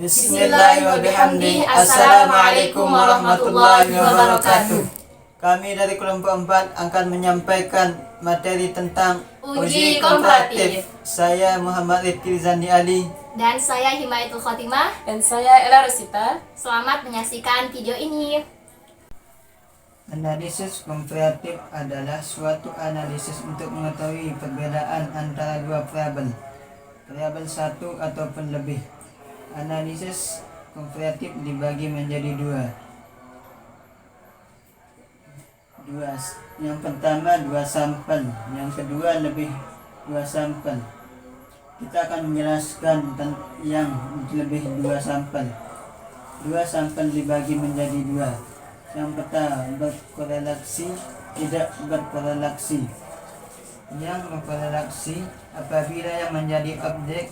Bismillahirrahmanirrahim. Assalamualaikum warahmatullahi wabarakatuh. Kami dari kelompok 4 akan menyampaikan materi tentang uji komparatif. Saya Muhammad Rifki Rizandi Ali. Dan saya Himayatul Khotimah. Dan saya Ella Rosita. Selamat menyaksikan video ini. Analisis komparatif adalah suatu analisis untuk mengetahui perbedaan antara dua variabel satu ataupun lebih. Analisis komparatif dibagi menjadi dua. Yang pertama dua sampel, yang kedua dua sampel. Kita akan menjelaskan tentang yang lebih dua sampel. Dua sampel dibagi menjadi dua. Yang pertama berkorelasi, tidak berkorelasi. Yang berkorelasi apabila yang menjadi objek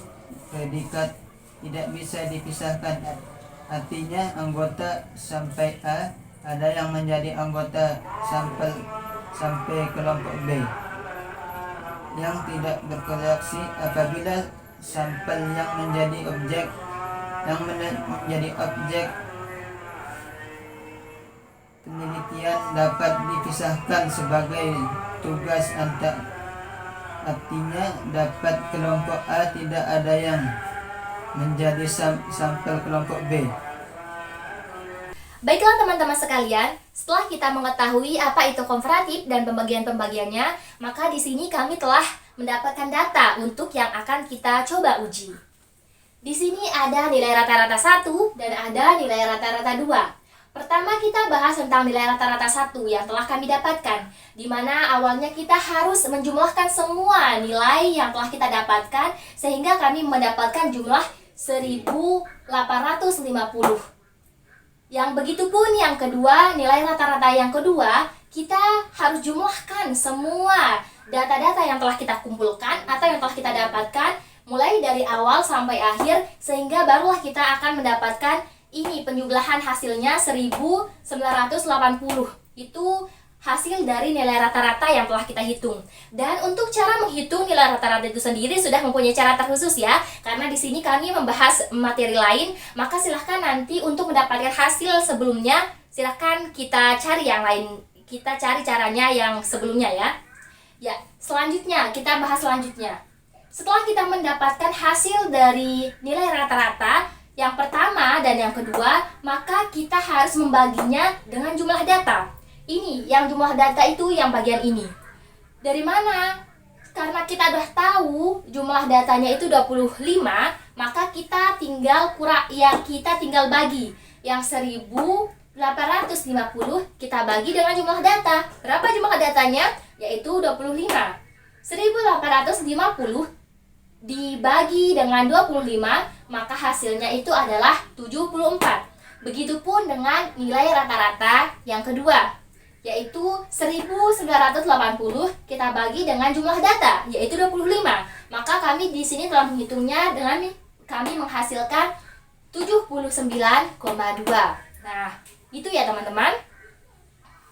predikat tidak bisa dipisahkan, artinya anggota sampai A ada yang menjadi anggota sampai kelompok B. Yang tidak berkorelasi apabila sampel yang menjadi objek penelitian dapat dipisahkan sebagai tugas antar, artinya dapat kelompok A tidak ada yang menjadi sampel kelompok B. Baiklah teman-teman sekalian, setelah kita mengetahui apa itu komparatif dan pembagian-pembagiannya, maka di sini kami telah mendapatkan data untuk yang akan kita coba uji. Di sini ada nilai rata-rata 1 dan ada nilai rata-rata 2. Pertama kita bahas tentang nilai rata-rata 1 yang telah kami dapatkan, di mana awalnya kita harus menjumlahkan semua nilai yang telah kita dapatkan sehingga kami mendapatkan jumlah 1850. Yang begitu pun yang kedua, nilai rata-rata yang kedua, kita harus jumlahkan semua data-data yang telah kita kumpulkan atau yang telah kita dapatkan mulai dari awal sampai akhir sehingga barulah kita akan mendapatkan ini penjumlahan hasilnya 1980. Itu hasil dari nilai rata-rata yang telah kita hitung. Dan untuk cara menghitung nilai rata-rata itu sendiri sudah mempunyai cara terkhusus ya. Karena di sini kami membahas materi lain, maka silahkan nanti untuk mendapatkan hasil sebelumnya, silahkan kita cari yang lain. Kita cari caranya yang sebelumnya ya. Ya, selanjutnya kita bahas selanjutnya. Setelah kita mendapatkan hasil dari nilai rata-rata yang pertama dan yang kedua, maka kita harus membaginya dengan jumlah data. Ini, yang jumlah data itu yang bagian ini. Dari mana? Karena kita sudah tahu jumlah datanya itu 25, maka kita tinggal bagi. Yang 1850 kita bagi dengan jumlah data. Berapa jumlah datanya? Yaitu 25. 1850 dibagi dengan 25, maka hasilnya itu adalah 74. Begitupun dengan nilai rata-rata yang kedua, yaitu 1980 kita bagi dengan jumlah data yaitu 25. Maka kami di sini telah menghitungnya dengan kami menghasilkan 79,2. Nah, itu ya teman-teman.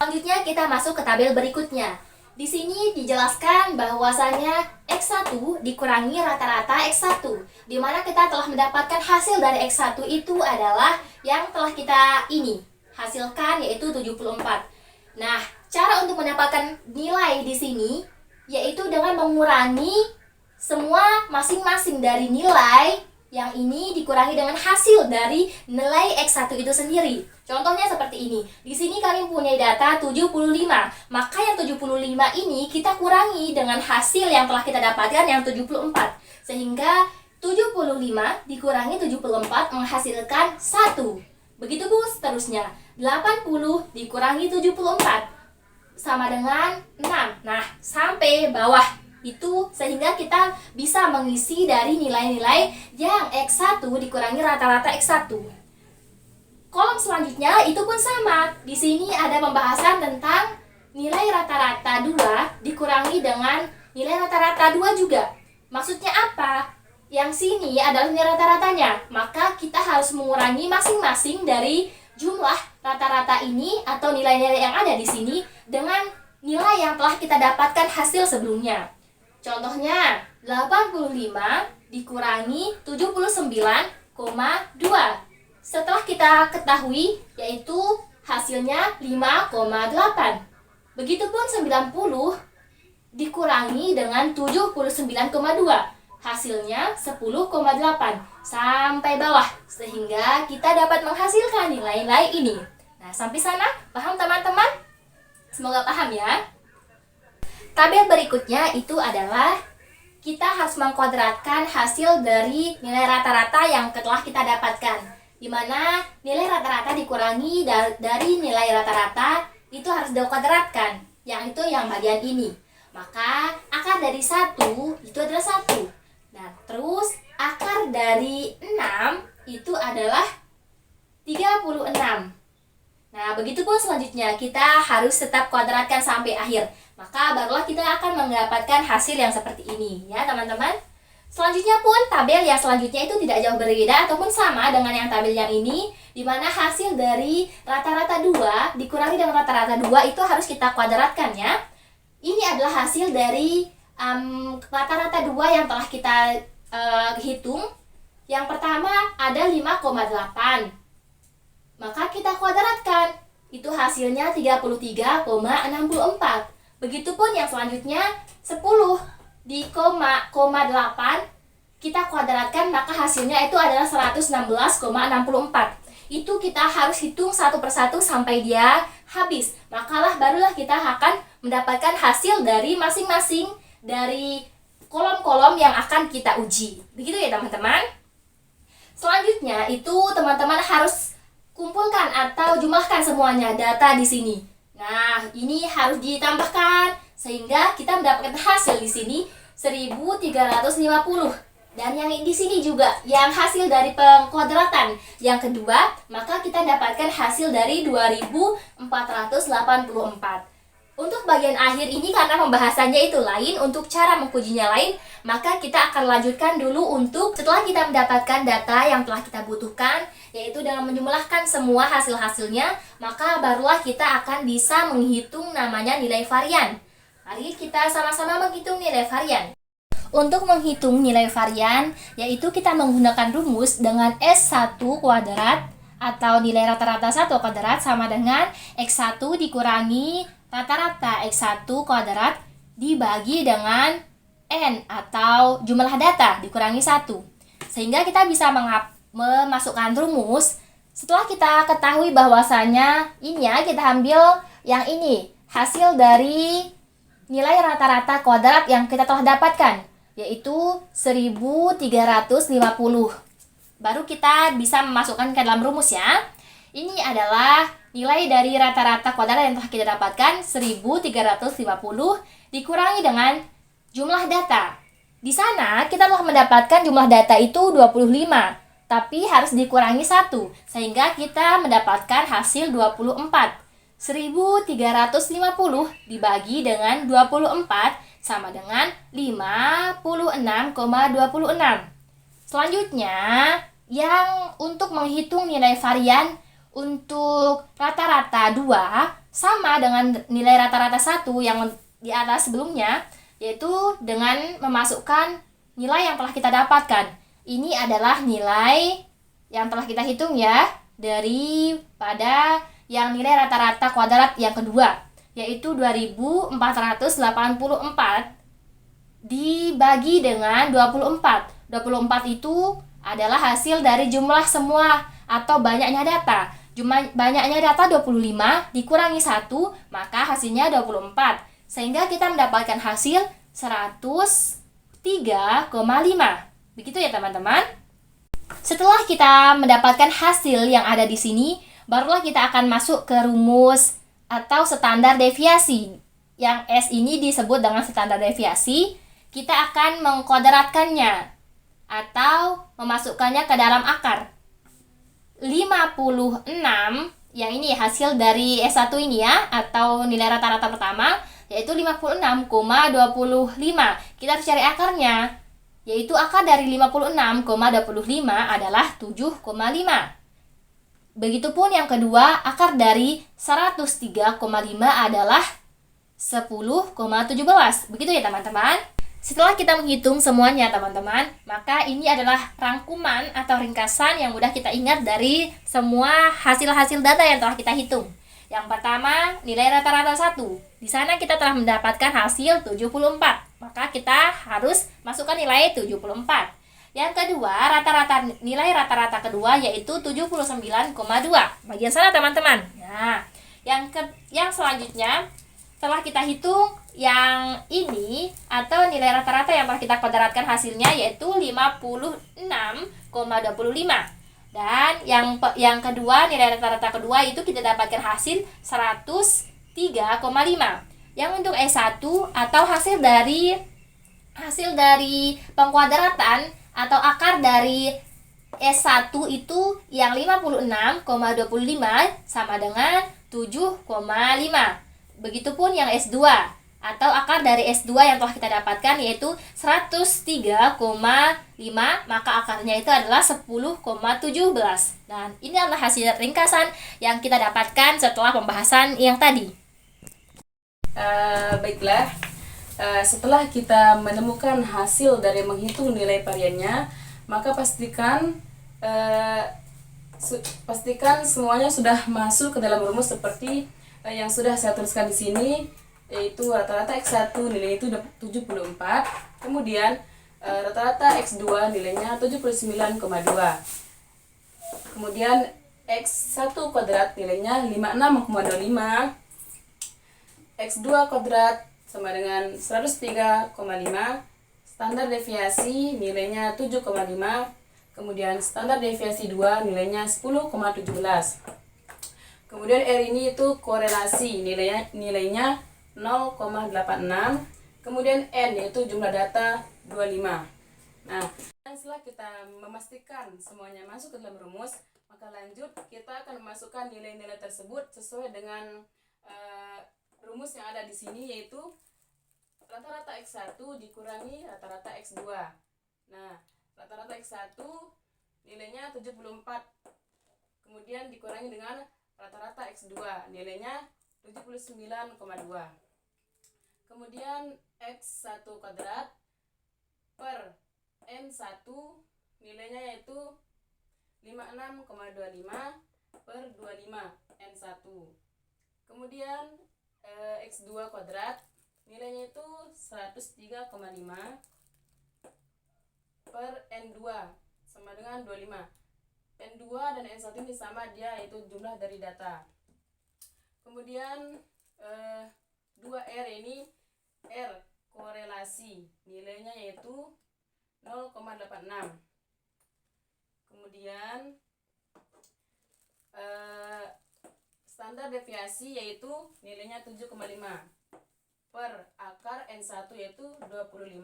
Selanjutnya kita masuk ke tabel berikutnya. Di sini dijelaskan bahwasanya X1 dikurangi rata-rata X1, di mana kita telah mendapatkan hasil dari X1 itu adalah yang telah kita hasilkan yaitu 74. Nah, cara untuk mendapatkan nilai di sini yaitu dengan mengurangi semua masing-masing dari nilai yang ini dikurangi dengan hasil dari nilai X1 itu sendiri. Contohnya seperti ini. Di sini kami mempunyai data 75. Maka yang 75 ini kita kurangi dengan hasil yang telah kita dapatkan yang 74. Sehingga 75 dikurangi 74 menghasilkan 1. Begitu pun seterusnya. 80 dikurangi 74 sama dengan 6. Nah, sampai bawah itu sehingga kita bisa mengisi dari nilai-nilai yang X1 dikurangi rata-rata X1. Kolom selanjutnya itu pun sama. Di sini ada pembahasan tentang nilai rata-rata 2 dikurangi dengan nilai rata-rata 2 juga. Maksudnya apa? Yang sini adalah nilai rata-ratanya. Maka kita harus mengurangi masing-masing dari jumlah rata-rata ini atau nilai-nilai yang ada di sini dengan nilai yang telah kita dapatkan hasil sebelumnya. Contohnya 85 dikurangi 79 Setelah kita ketahui, yaitu hasilnya 5,8. Begitupun 90 dikurangi dengan 79,2. Hasilnya 10,8 sampai bawah, sehingga kita dapat menghasilkan nilai-nilai ini. Nah, sampai sana paham teman-teman? Semoga paham ya. Tabel berikutnya itu adalah kita harus mengkuadratkan hasil dari nilai rata-rata yang telah kita dapatkan, di mana nilai rata-rata dikurangi dari nilai rata-rata itu harus dikuadratkan, yang itu yang bagian ini. Maka akar dari 1 itu adalah 1. Nah, terus akar dari 6 itu adalah 36. Nah, begitupun selanjutnya kita harus tetap kuadratkan sampai akhir. Maka barulah kita akan mendapatkan hasil yang seperti ini ya teman-teman. Selanjutnya pun tabel yang selanjutnya itu tidak jauh berbeda ataupun sama dengan yang tabel yang ini, di mana hasil dari rata-rata 2 dikurangi dengan rata-rata 2 itu harus kita kuadratkan ya. Ini adalah hasil dari rata-rata 2 yang telah kita hitung. Yang pertama ada 5,8. Maka kita kuadratkan. Itu hasilnya 33,64. Begitupun yang selanjutnya 10 di koma 8 kita kuadratkan, maka hasilnya itu adalah 116,64. Itu kita harus hitung satu persatu sampai dia habis. Makalah barulah kita akan mendapatkan hasil dari masing-masing dari kolom-kolom yang akan kita uji. Begitu ya teman-teman. Selanjutnya itu teman-teman harus kumpulkan atau jumlahkan semuanya data di sini. Nah, ini harus ditambahkan sehingga kita mendapatkan hasil di sini 1350. Dan yang di sini juga yang hasil dari pengkuadratan yang kedua, maka kita dapatkan hasil dari 2484. Untuk bagian akhir ini karena pembahasannya itu lain, untuk cara mengujinya lain, maka kita akan lanjutkan dulu untuk setelah kita mendapatkan data yang telah kita butuhkan, yaitu dengan menjumlahkan semua hasil-hasilnya, maka barulah kita akan bisa menghitung namanya nilai varian. Mari kita sama-sama menghitung nilai varian. Untuk menghitung nilai varian, yaitu kita menggunakan rumus dengan S1 kuadrat atau nilai rata-rata 1 kuadrat sama dengan X1 dikurangi rata-rata X1 kuadrat dibagi dengan N atau jumlah data dikurangi 1. Sehingga kita bisa memasukkan rumus. Setelah kita ketahui bahwasanya ini ya, kita ambil yang ini, hasil dari nilai rata-rata kuadrat yang kita telah dapatkan, yaitu 1350. Baru kita bisa memasukkan ke dalam rumus ya. Ini adalah nilai dari rata-rata kuadrat yang telah kita dapatkan 1350 dikurangi dengan jumlah data. Di sana kita telah mendapatkan jumlah data itu 25, tapi harus dikurangi 1 sehingga kita mendapatkan hasil 24. 1350 dibagi dengan 24 sama dengan 56,26. Selanjutnya, yang untuk menghitung nilai varian untuk rata-rata 2 sama dengan nilai rata-rata 1 yang di atas sebelumnya, yaitu dengan memasukkan nilai yang telah kita dapatkan. Ini adalah nilai yang telah kita hitung ya, daripada yang nilai rata-rata kuadrat yang kedua, yaitu 2484 dibagi dengan 24. 24 itu adalah hasil dari jumlah semua atau banyaknya data. Banyaknya data 25 dikurangi 1, maka hasilnya 24. Sehingga kita mendapatkan hasil 103,5. Begitu ya teman-teman. Setelah kita mendapatkan hasil yang ada di sini, barulah kita akan masuk ke rumus atau standar deviasi. Yang S ini disebut dengan standar deviasi. Kita akan mengkuadratkannya atau memasukkannya ke dalam akar. 56 yang ini hasil dari S1 ini ya, atau nilai rata-rata pertama, yaitu 56,25. Kita harus cari akarnya, yaitu akar dari 56,25 adalah 7,5. Begitupun yang kedua, akar dari 103,5 adalah 10,17. Begitu ya teman-teman. Setelah kita menghitung semuanya teman-teman, maka ini adalah rangkuman atau ringkasan yang mudah kita ingat dari semua hasil-hasil data yang telah kita hitung. Yang pertama, nilai rata-rata 1. Di sana kita telah mendapatkan hasil 74. Maka kita harus masukkan nilai 74. Yang kedua, nilai rata-rata kedua yaitu 79,2. Bagian sana teman-teman. Nah, yang selanjutnya setelah kita hitung yang ini atau nilai rata-rata yang telah kita kuadratkan hasilnya yaitu 56,25. Dan yang kedua, nilai rata-rata kedua itu kita dapatkan hasil 103,5. Yang untuk S1 atau hasil dari pengkuadratan atau akar dari S1 itu yang 56,25 sama dengan 7,5. Begitupun yang S2 atau akar dari S2 yang telah kita dapatkan yaitu 103,5, maka akarnya itu adalah 10,17. Dan ini adalah hasil ringkasan yang kita dapatkan setelah pembahasan yang tadi. Baiklah, setelah kita menemukan hasil dari menghitung nilai variannya, maka pastikan semuanya sudah masuk ke dalam rumus seperti yang sudah saya tuliskan di sini, yaitu rata-rata X1 nilainya itu 74, kemudian rata-rata X2 nilainya 79,2, kemudian X1 kuadrat nilainya 56,25, X2 kuadrat sama dengan 103,5, standar deviasi nilainya 7,5, kemudian standar deviasi 2 nilainya 10,17. Kemudian R ini itu korelasi, nilainya 0,86. Kemudian N yaitu jumlah data 25. Nah, setelah kita memastikan semuanya masuk ke dalam rumus, maka lanjut kita akan memasukkan nilai-nilai tersebut sesuai dengan rumus yang ada di sini, yaitu rata-rata X1 dikurangi rata-rata X2. Nah, rata-rata X1 nilainya 74. Kemudian dikurangi dengan rata-rata X2 nilainya 79,2. Kemudian X1 kuadrat per N1 nilainya yaitu 56,25 per 25 N1. Kemudian X2 kuadrat nilainya itu 103,5 per N2 sama dengan 25. N2 dan N1 ini sama, dia yaitu jumlah dari data. Kemudian 2R ini R korelasi, nilainya yaitu 0,86. Kemudian standar deviasi yaitu nilainya 7,5 per akar N1 yaitu 25.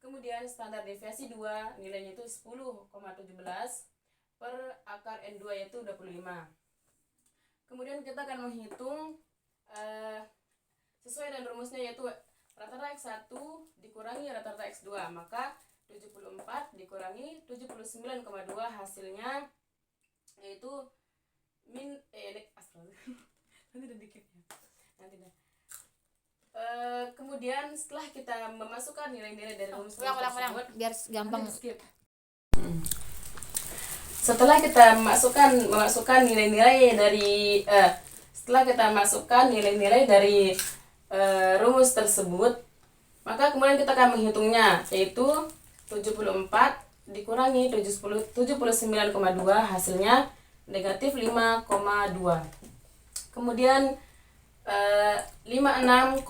Kemudian standar deviasi 2 nilainya itu 10,17 per akar N2 yaitu 25. Kemudian kita akan menghitung sesuai dengan rumusnya, yaitu rata-rata X1 dikurangi rata-rata X2, maka 74 dikurangi 79,2 hasilnya yaitu kemudian setelah kita memasukkan nilai-nilai dari rumus tersebut, biar gampang. Setelah kita memasukkan nilai-nilai dari setelah kita masukkan nilai-nilai dari rumus tersebut, maka kemudian kita akan menghitungnya, yaitu 74 dikurangi 79,2 hasilnya negatif 5,2. Kemudian 56,25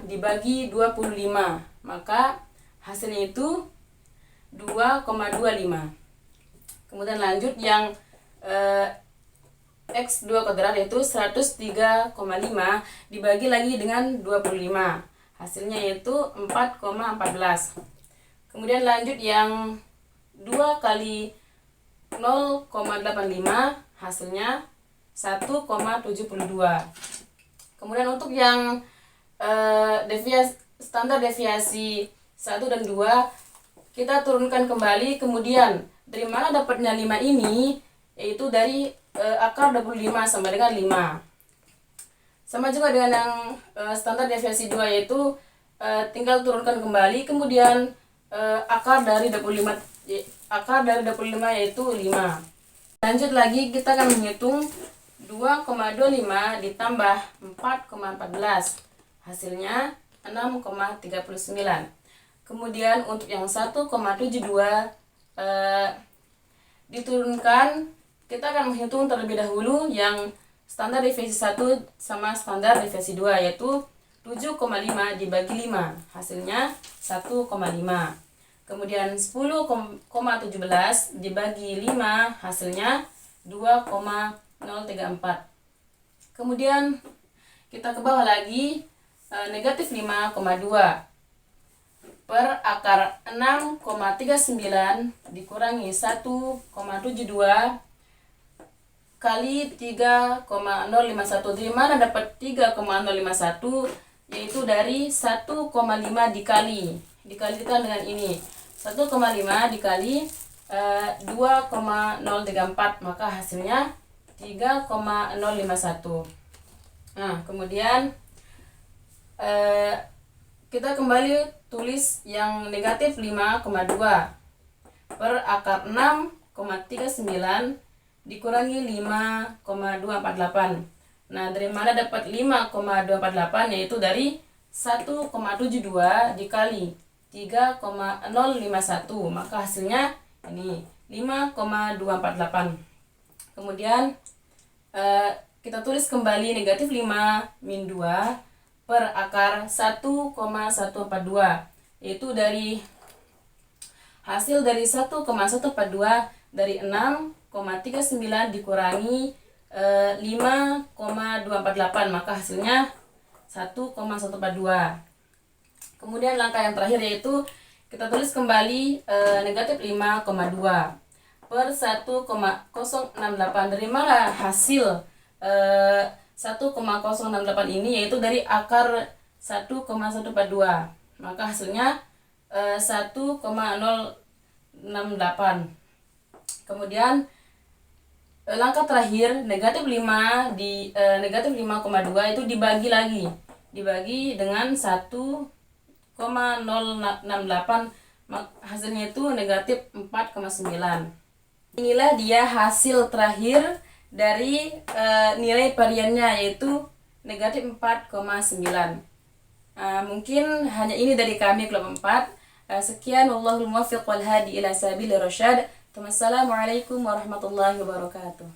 dibagi 25, maka hasilnya itu 2,25. Kemudian lanjut yang X2 kuadrat yaitu 103,5 dibagi lagi dengan 25, hasilnya yaitu 4,14. Kemudian lanjut yang 2 kali 0,85 hasilnya 1,72. Kemudian untuk yang standar deviasi 1 dan 2 kita turunkan kembali. Kemudian dari mana dapatnya 5 ini, yaitu dari akar 25 sama dengan 5. Sama juga dengan yang standar deviasi 2, yaitu tinggal turunkan kembali. Kemudian akar dari 25 yaitu 5. Lanjut lagi, kita akan menghitung 2,25 ditambah 4,14. Hasilnya 6,39. Kemudian untuk yang 1,72 diturunkan, kita akan menghitung terlebih dahulu yang standar deviasi 1 sama standar deviasi 2, yaitu 7,5 dibagi 5, hasilnya 1,5. Kemudian 10,17 dibagi 5, hasilnya 2,034. Kemudian kita ke bawah lagi, negatif 5,2 per akar 6,39 dikurangi 1,72 kali 3,051. Dari mana dapat 3,051? Yaitu dari 1,5 dikalikan dengan ini. 1,5 dikali 2,034, maka hasilnya 3,051. Nah, kemudian kita kembali tulis yang negatif 5,2 per akar 6,39 dikurangi 5,248. Nah, dari mana dapat 5,248? Yaitu dari 1,72 dikali 3,051, maka hasilnya ini 5,248. Kemudian kita tulis kembali negatif 5 min 2 per akar 1,142, yaitu dari hasil dari 1,142 dari 6,39 dikurangi 5,248, maka hasilnya 1,142. Kemudian langkah yang terakhir yaitu kita tulis kembali negatif 5,2 per 1,068. Dari mana hasil 1,068 ini? Yaitu dari akar 1,142, maka hasilnya 1,068. Kemudian langkah terakhir, negatif 5 di negatif 5,2 itu dibagi lagi, dibagi dengan 1,068, hasilnya itu negatif 4,9. Inilah dia hasil terakhir dari nilai variannya, yaitu negatif 4,9. Mungkin hanya ini dari kami kelompok 4. Sekian, wallahul muwaffiq wal hadi ila sabilir rasyad. Wassalamualaikum warahmatullahi wabarakatuh.